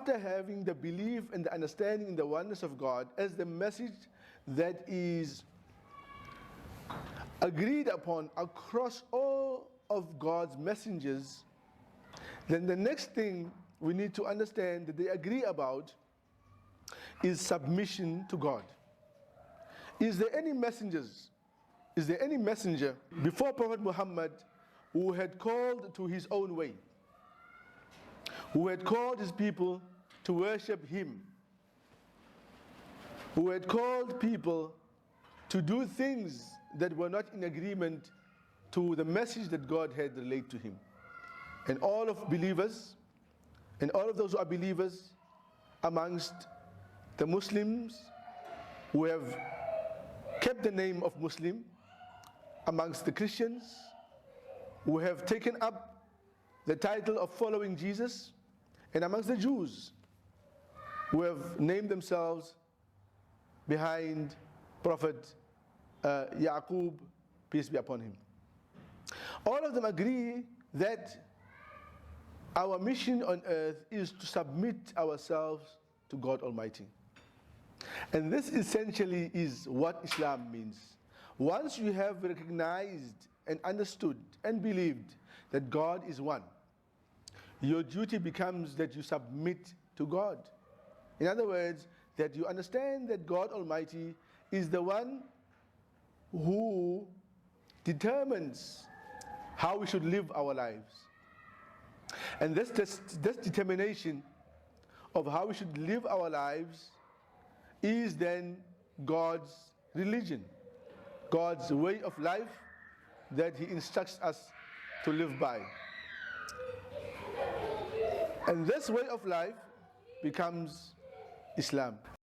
after having the belief and the understanding in the oneness of God as the message that is agreed upon across all of God's messengers, then the next thing we need to understand that they agree about is submission to God. Is there any messenger before Prophet Muhammad who had called to his own way, who had called his people to worship him, who had called people to do things that were not in agreement to the message that God had relayed to him? And all of believers, and all of those who are believers amongst the Muslims who have kept the name of Muslim, amongst the Christians who have taken up the title of following Jesus, and amongst the Jews who have named themselves behind Prophet Yaqub, peace be upon him. All of them agree that our mission on earth is to submit ourselves to God Almighty. And this essentially is what Islam means. Once you have recognized and understood and believed that God is one, your duty becomes that you submit to God. In other words, that you understand that God Almighty is the one who determines how we should live our lives. And this determination of how we should live our lives is then God's religion, God's way of life that He instructs us to live by. And this way of life becomes Islam.